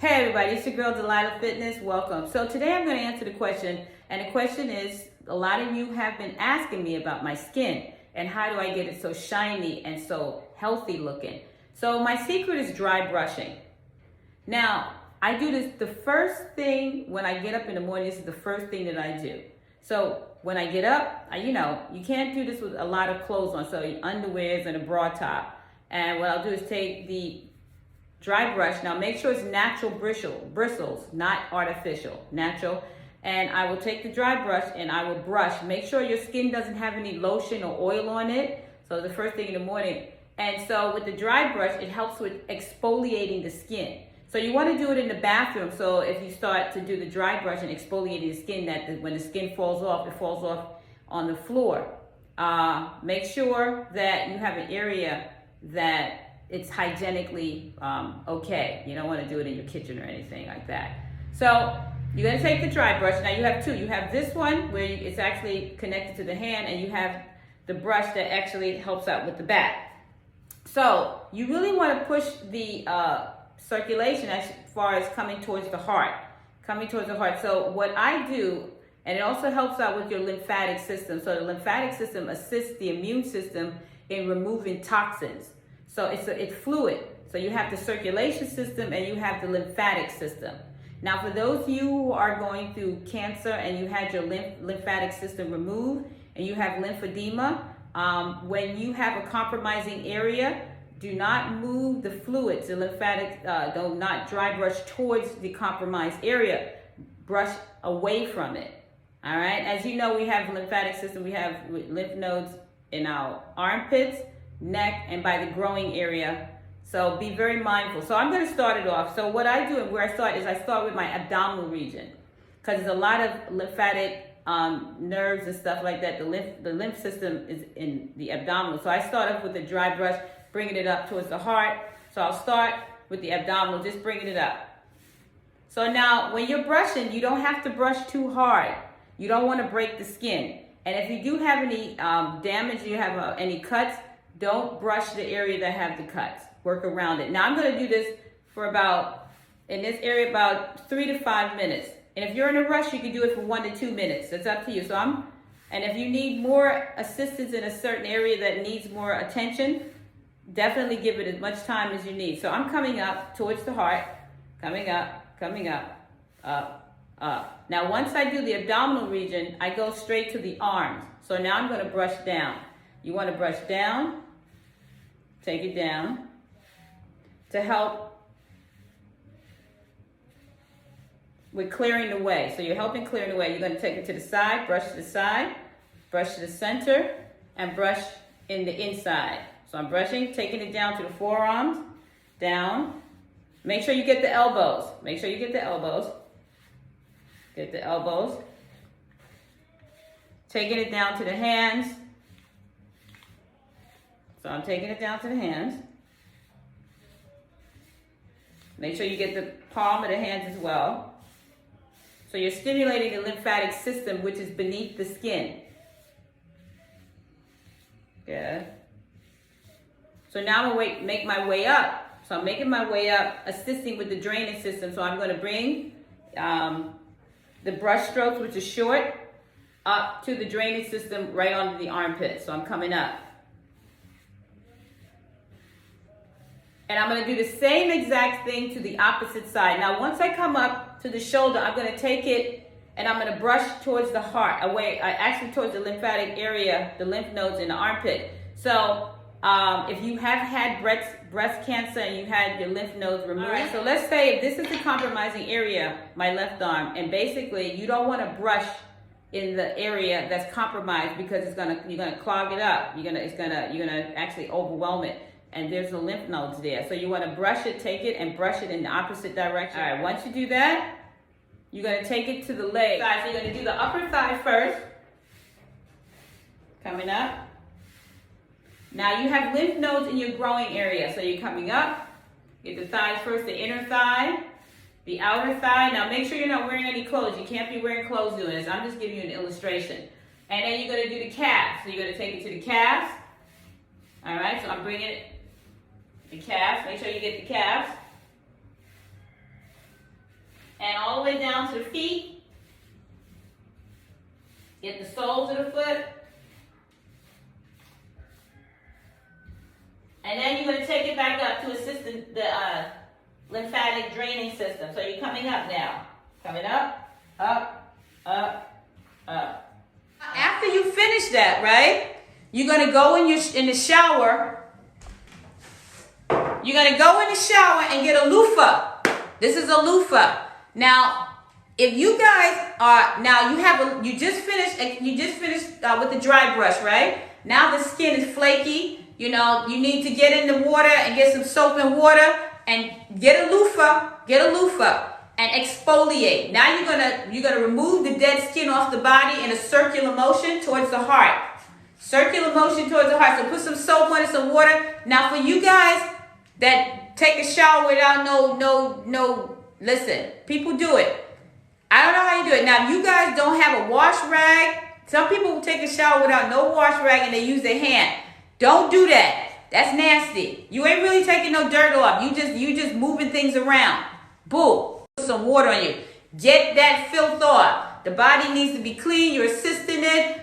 Hey everybody, it's your girl Delilah Fitness. Welcome. So today I'm going to answer the question, and the question is, a lot of you have been asking me about my skin and how do I get it so shiny and so healthy looking. So my secret is dry brushing. Now, I do this the first thing when I get up in the morning. This is the first thing that I do. So when I get up, you can't do this with a lot of clothes on, so underwears and a bra top. And what I'll do is take the dry brush. Now make sure it's natural bristles, not artificial, natural. And I will take the dry brush and I will brush. Make sure your skin doesn't have any lotion or oil on it. So the first thing in the morning. And so with the dry brush, it helps with exfoliating the skin. So you want to do it in the bathroom. So if you start to do the dry brush and exfoliating the skin, when the skin falls off, it falls off on the floor. Make sure that you have an area that it's hygienically okay. You don't want to do it in your kitchen or anything like that. So you're going to take the dry brush. Now you have two. You have this one where it's actually connected to the hand, and you have the brush that actually helps out with the back. So you really want to push the circulation as far as coming towards the heart. So what I do, and it also helps out with your lymphatic system. So the lymphatic system assists the immune system in removing toxins. So it's fluid. So you have the circulation system and you have the lymphatic system. Now for those of you who are going through cancer and you had your lymphatic system removed and you have lymphedema, when you have a compromising area, do not move the fluids, the lymphatic, do not dry brush towards the compromised area. Brush away from it. All right. As you know, we have lymphatic system. We have lymph nodes in our armpits, neck, and by the growing area. So be very mindful. So I'm going to start it off. So what I do and where I start is I start with my abdominal region, because there's a lot of lymphatic nerves and stuff like that. The lymph system is in the abdominal. So I start off with the dry brush, bringing it up towards the heart. So I'll start with the abdominal, just bringing it up. So now when you're brushing, you don't have to brush too hard. You don't want to break the skin. And if you do have any damage, you have any cuts, don't brush the area that have the cuts. Work around it. Now I'm going to do this for in this area, about 3 to 5 minutes. And if you're in a rush, you can do it for 1 to 2 minutes. It's up to you. And if you need more assistance in a certain area that needs more attention, definitely give it as much time as you need. So I'm coming up towards the heart, coming up, up. Now once I do the abdominal region, I go straight to the arms. So now I'm going to brush down. You want to brush down, take it down to help with clearing the way. So you're helping clear the way. You're going to take it to the side, brush to the side, brush to the center, and brush in the inside. So I'm brushing, taking it down to the forearms, down. Make sure you get the elbows. Get the elbows. Taking it down to the hands. So I'm taking it down to the hands. Make sure you get the palm of the hands as well. So you're stimulating the lymphatic system, which is beneath the skin. Good. So now I'm going to make my way up. So I'm making my way up, assisting with the drainage system. So I'm going to bring the brush strokes, which is short, up to the drainage system right onto the armpit. So I'm coming up. And I'm going to do the same exact thing to the opposite side. Now, once I come up to the shoulder, I'm going to take it and I'm going to brush towards the heart, actually towards the lymphatic area, the lymph nodes in the armpit. So if you have had breast cancer and you had your lymph nodes removed. All right, so let's say if this is the compromising area, my left arm, and basically you don't want to brush in the area that's compromised because you're gonna clog it up. You're gonna actually overwhelm it. And there's the lymph nodes there. So you want to brush it, take it, and brush it in the opposite direction. All right, once you do that, you're going to take it to the leg. So you're going to do the upper thigh first. Coming up. Now you have lymph nodes in your growing area. So you're coming up. Get the thighs first, the inner thigh, the outer thigh. Now make sure you're not wearing any clothes. You can't be wearing clothes doing this. I'm just giving you an illustration. And then you're going to do the calves. So you're going to take it to the calves. All right, so I'm bringing it, the calves. Make sure you get the calves. all the way down to the feet. Get the soles of the foot. And then you're going to take it back up to assist the lymphatic draining system. So you're coming up now. Coming up, up, up, up. After you finish that, right, you're going to go in the shower. You're going to go in the shower and get a loofah. This is a loofah. Now, if you guys are, now you just finished with the dry brush, right? Now the skin is flaky. You know, you need to get in the water and get some soap and water and get a loofah and exfoliate. Now you're gonna remove the dead skin off the body in a circular motion towards the heart. Circular motion towards the heart. So put some soap on it, some water. Now for you guys that take a shower without no, listen, people do it. I don't know how you do it. Now, if you guys don't have a wash rag, some people will take a shower without no wash rag and they use their hand. Don't do that. That's nasty. You ain't really taking no dirt off. You just moving things around. Boo. Put some water on you. Get that filth off. The body needs to be clean. You're assisting it.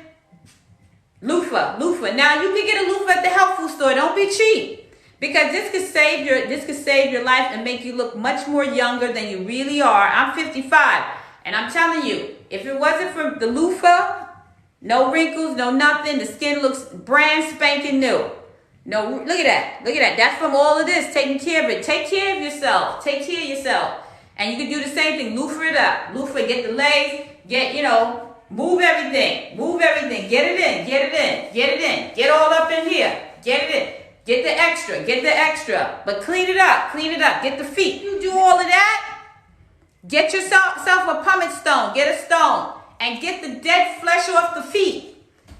Loofah. Now you can get a loofah at the health food store. Don't be cheap. Because this could save your life and make you look much more younger than you really are. I'm 55. And I'm telling you, if it wasn't for the loofah, no wrinkles, no nothing. The skin looks brand spanking new. No, look at that. Look at that. That's from all of this, taking care of it. Take care of yourself. Take care of yourself. And you can do the same thing. Loofah it up. Loofah, get the legs. Move everything. Move everything. Get it in. Get it in. Get it in. Get all up in here. Get it in. Get the extra. Get the extra. But clean it up. Clean it up. Get the feet. You do all of that. Get yourself a pumice stone. Get a stone. And get the dead flesh off the feet.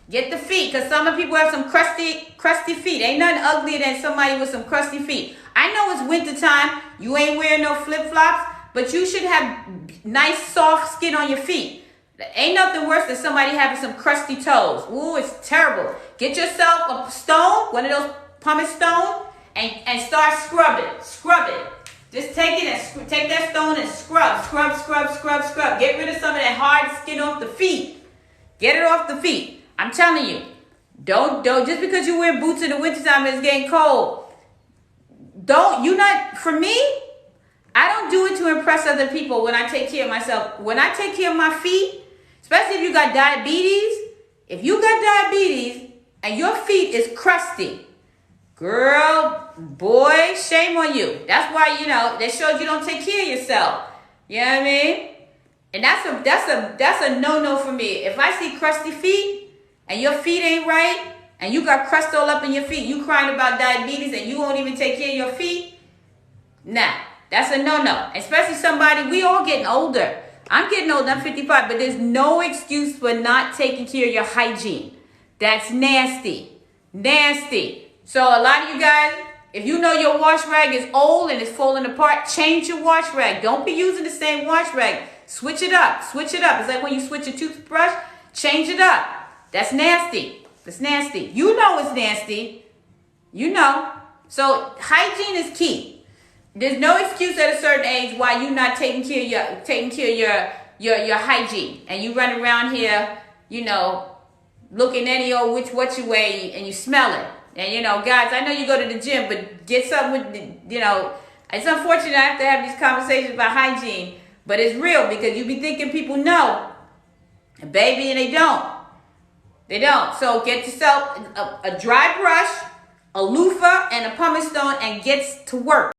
Get the feet. Because some of people have some crusty feet. Ain't nothing uglier than somebody with some crusty feet. I know it's winter time. You ain't wearing no flip-flops. But you should have nice, soft skin on your feet. Ain't nothing worse than somebody having some crusty toes. Ooh, it's terrible. Get yourself a stone, one of those pumice stones, and start scrubbing. Scrub it. Just take it and take that stone and scrub. Get rid of some of that hard skin off the feet. Get it off the feet. I'm telling you. Don't just because you wear boots in the wintertime and it's getting cold. For me, I don't do it to impress other people when I take care of myself. When I take care of my feet, especially if you got diabetes, and your feet is crusty, girl, boy, shame on you. That's why, that shows you don't take care of yourself. You know what I mean? And that's a no-no for me. If I see crusty feet and your feet ain't right and you got crust all up in your feet, you crying about diabetes and you won't even take care of your feet, nah, that's a no-no. Especially somebody, we all getting older. I'm getting older, I'm 55, but there's no excuse for not taking care of your hygiene. That's nasty. Nasty. So a lot of you guys, if you know your wash rag is old and it's falling apart, change your wash rag. Don't be using the same wash rag. Switch it up. Switch it up. It's like when you switch a toothbrush, change it up. That's nasty. That's nasty. You know it's nasty. You know. So hygiene is key. There's no excuse at a certain age why you're not taking care of your hygiene. And you run around here, looking any old what you way and you smell it. And, guys, I know you go to the gym, but get something with, it's unfortunate I have to have these conversations about hygiene, but it's real because you be thinking people know, baby, and they don't. They don't. So get yourself a dry brush, a loofah, and a pumice stone and get to work.